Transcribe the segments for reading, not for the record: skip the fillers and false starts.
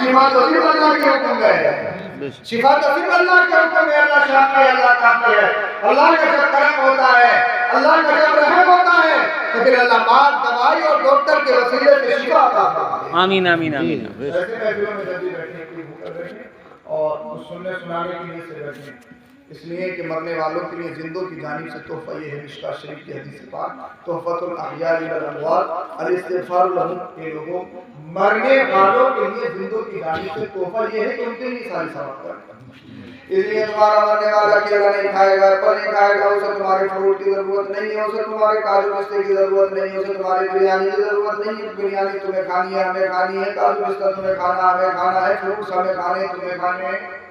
شفا تو صرف اللہ کے حکم میں ہے، شفا تو صرف اللہ کے حکم میں، اللہ شافی ہے، اللہ کافی ہے۔ اللہ کا جب کرم ہوتا ہے، اللہ کا جب رحم ہوتا ہے تو پھر اللہ پاک دوائی اور ڈاکٹر کے وسیلے سے شفا عطا فرماتے ہیں۔ آمین آمین آمین۔ ایسے محفلوں میں جب بھی بیٹھنے کی بھوک کر بیٹھیں اور کچھ سننے سنانے کی نیت سے بیٹھیں، اس لیے کہ مرنے والوں کے لیے زندوں کی جانب سے تحفہ یہ ہے مشکوٰۃ شریف کی حدیث پاک، تحفۃ الاحیاء للاموات الاستغفار لهم، کہ لوگوں مرنے والوں کے لیے زندوں کی جانب سے تحفہ یہ ہے کہ ان کے لیے ساری ثواب کریں۔ اس لیے تمہارا مرنے والا کیلا نہیں کھائے گا، ایپل نہیں کھائے گا، اسے تمہارے فروٹ کی ضرورت نہیں ہے، اسے تمہارے کاجو پستے کی ضرورت نہیں ہے، اسے تمہاری بریانی کی ضرورت نہیں ہے۔ بریانی تمہیں کھانی ہے، ہمیں کھانی ہے، کاجو پستہ تمہیں کھانا ہمیں کھانا ہے، فروٹس ہمیں کھانے ہیں، تمہیں کھانے ہیں۔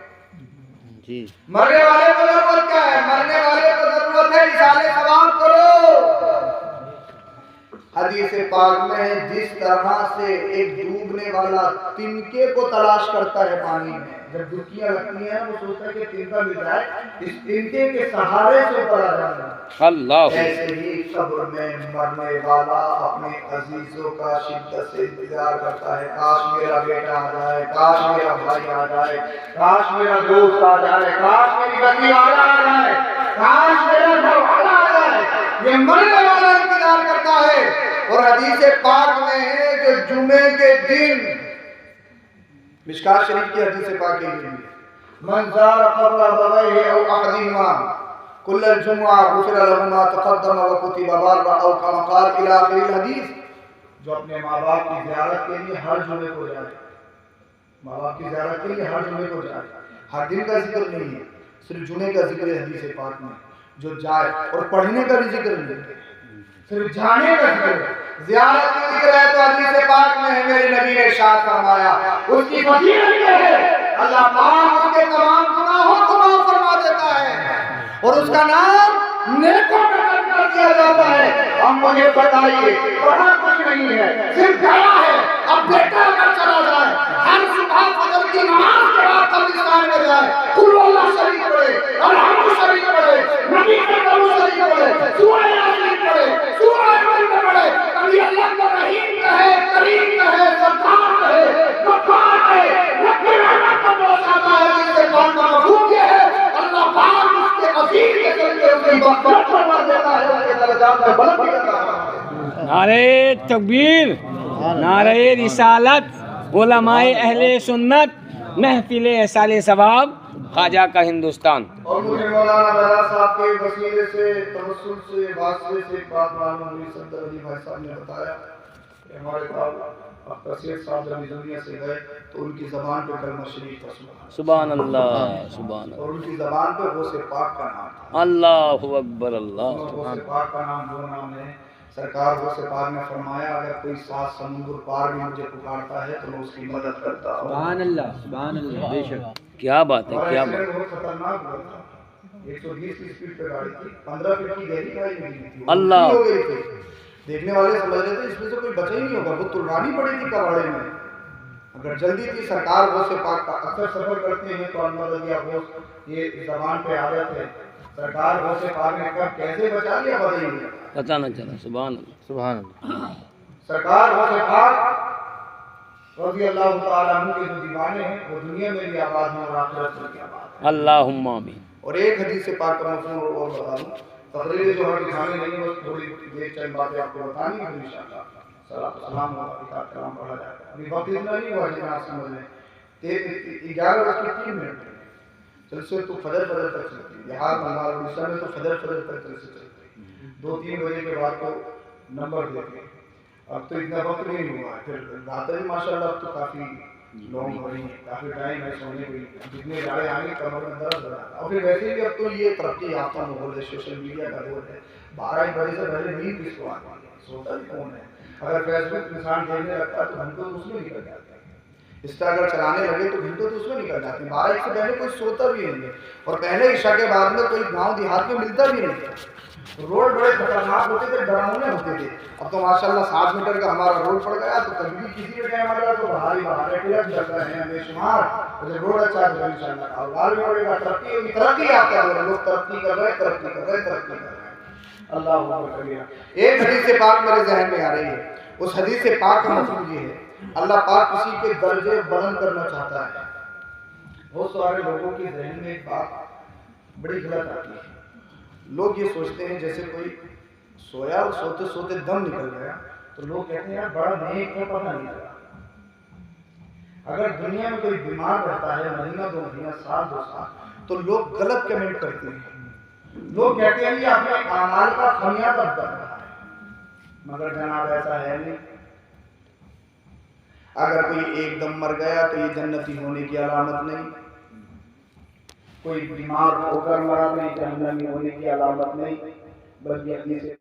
جی مرنے والے کو ضرورت کیا ہے؟ مرنے والے کو ضرورت ہے اِصالِ ثواب کرو۔ حدیث پاک میں جس طرح سے ایک ڈوبنے والا تنکے کو تلاش کرتا ہے پانی میں، جب ڈبکیاں لگتی ہیں وہ سوچتا ہے کہ تنکا مل جائے، اس تنکے کے سہارے سے اوپر آ جانا، اللہ، ایسے ہی قبر میں مرنے والا اپنے عزیزوں کا شدت سے انتظار کرتا ہے، کاش میرا بیٹا آ جائے، کاش میرا بھائی آ جائے، کاش میرا دوست آ جائے، کاش میری بچی والا آ جائے، کاش میرا گھر والا آ جائے۔ یہ مرنے والا انتظار کرتا ہے۔ اور حدیث پاک میں ہے کہ جمعے کے دن، مشکوٰۃ شریف کی حدیث پاک ہے، من زار قبر ابویہ او احدہما کل الجمعہ غفر له ما تقدم وکتب برا او کما قال الی آخر الحدیث، جو اپنے ماں باپ کی زیارت کے لیے ہر جمعے کو جائے، ماں باپ کی زیارت کے لیے ہر جمعے کو جائے، ہر دن کا ذکر نہیں ہے، صرف جمعے کا ذکر ہے حدیث پاک میں، جو جائے، اور پڑھنے کا بھی ذکر نہیں ہے، صرف جانے کا ذکر ہے، زیارت کا ذکر ہے۔ تو حدیث پاک میں ہے، میرے نبی نے ارشاد فرمایا، اس کی فضیلت یہ ہے اللہ پاک اس کے تمام گناہوں کو معاف فرما دیتا ہے اور اس کا نام نیکوں میں درج کر دیا جاتا ہے۔ ہم مجھے بتائیے، پڑھا کچھ نہیں ہے، صرف گیا ہے، اب بیٹا اگر چلا جائے، ہر صبح فجر کی نماز کے بعد قبرستان میں جائے، قل اللہ شریف پڑھے، الحمد شریف پڑھے، نبی کے درود شریف پڑھے، سورہ یاسین پڑھے، سورہ ملک پڑھے، کبھی اللہ کا رحیم کہے، کریم کہے، ستار کہے، غفار کہے، رب رحمت کا موسیٰ ہے، جس سے بات کا مفہوم یہ ہے اللہ پاک اس کے عزیز کے ذریعے اس کی مغفرت فرما دیتا ہے، اس کے درجات میں بلند کرتا ہے۔ نعرہ تکبیر، نعرہ رسالت، علماء اہل سنت، محفل احصال ثواب، خواجہ کا ہندوستان۔ اور مجھے مولانا بہرا صاحب کے وسیلے سے، توسل سے، واسطے سے ایک بات معلوم ہوئی، صدر علی بھائی صاحب نے بتایا کہ ہمارے پاس تفسیر صاحب جب دنیا سے گئے تو ان کی زبان پہ کلمہ شریف تھا، سبحان اللہ، سبحان اور اللہ، ان کی زبان پہ غوث پاک کا نام تھا۔ اللہ اکبر، اللہ، غوث پاک کا نام دو نام ہے۔ سرکار غوث پاک نے فرمایا اگر کوئی 7 سمندر پار بھی مجھے پکارتا ہے تو میں اس کی مدد کرتا ہوں۔ سبحان اللہ، سبحان اللہ، بے شک، کیا بات ہے، کیا بات ہے۔ بہت خطرناک ہوا تھا، 120 کی سپیڈ پہ گاڑی تھی، 15 فٹ کی گہری کھائی نہیں تھی، اللہ، ہو گئی تھی۔ دیکھنے والے سمجھ رہے تھے اس میں سے کوئی بچا ہی نہیں ہوگا، وہ تلوانی پڑی تھی کباڑے میں، اگر جلدی تھی۔ سرکار غوث پاک کا اکثر سفر کرتے ہیں تو اللہ رضی غوث یہ زبان پہ عادت ہے، سرکار غوث پاک نے کب کیسے بچا لیا پتہ ہی نہیں، پتہ نہ چلا، سبحان اللہ، سبحان اللہ۔ سرکار غوث پاک رضی اللہ تعالیٰ عنہ کے جو دیوانے ہیں وہ دنیا میں بھی آباد ہیں اور آخرت میں بھی آباد ہیں۔ اللہم آمین۔ اور ایک حدیث پاک کا مفہوم اور بتا دوں، تقریر جو ہے دکھانے نہیں، بس تھوڑی دیر چند باتیں آپ کو بتانی ہیں انشاءاللہ۔ صلاۃ و سلام علیہ کلام پڑھا جائے گا، ابھی وقت اتنا نہیں ہوا جتنا آپ سمجھ لیں، 11:03 جلسے تو فجر تک چلتی ہے، بہار بنگال اڑیسہ میں تو فجر تک جلسے چلتے ہیں، 2-3 بجے کے بعد تو نمبر دیتے ہیں۔ اب تو اتنا وقت نہیں ہوا ہے، پھر راتیں بھی ماشاءاللہ اب تو کافی لانگ ہو رہی ہیں، کافی ٹائم ہے سونے کو، جتنے جاڑے آئیں گے کمر میں درد ہو رہا ہے۔ اور پھر ویسے بھی اب تو یہ ترقی یافتہ ماحول ہے، سوشل میڈیا کا دور ہے، 12-1 بجے سے پہلے نیند کس کو آتی ہے، سوتا بھی کون ہے؟ اگر فیس بک انسان دیکھنے لگتا ہے تو گھنٹوں تو اس میں نکل جاتے ہیں، انسٹاگرام چلانے لگے تو گھنٹوں تو اس میں نکل جاتے ہیں، 12-1 سے پہلے کوئی سوتا بھی نہیں ہے، اور پہلے عشاء کے بعد میں کوئی گاؤں دیہات میں ملتا بھی نہیں ہے، روڈ بڑے خطرناک ہوتے تھے، ڈراؤنے ہوتے تھے۔ اب تو ماشاءاللہ 7 میٹر کا ہمارا روڈ پڑ گیا تو کبھی بھی کسی بھی ٹائم آ جائے تو باہر ہی باہر ہے، کلب چل رہے ہیں بے شمار، اور روڈ اچھا ہے تو انشاءاللہ کاروبار بھی بڑھے گا، ترقی ہوگی، ترقی آتا ہے، لوگ ترقی کر رہے ہیں۔ اللہ اکبر کبیرہ۔ ایک حدیث پاک میرے ذہن میں آ رہی ہے، اس حدیث پاک کا مفہوم یہ ہے، اللہ پاک کسی کے درجے بلند کرنا چاہتا ہے۔ بہت سارے لوگوں کے ذہن میں ایک بات بڑی غلط آتی ہے، لوگ یہ سوچتے ہیں جیسے کوئی سویا اور سوتے سوتے دم نکل گیا تو لوگ کہتے ہیں یار بڑا نیک ہے، پتہ نہیں چلا۔ اگر دنیا میں کوئی بیمار رہتا ہے مہینہ دو مہینہ سال دو سال تو لوگ غلط کمنٹ کرتے ہیں، لوگ کہتے ہیں یہ اپنے اعمال کا خمیازہ بتا رہا ہے، مگر جناب ایسا ہے نہیں۔ اگر کوئی ایک دم مر گیا تو یہ جنتی ہونے کی علامت نہیں، کوئی بیمار ہو کر مرا تو یہ جہنمی ہونے کی علامت نہیں، بلکہ اپنے سے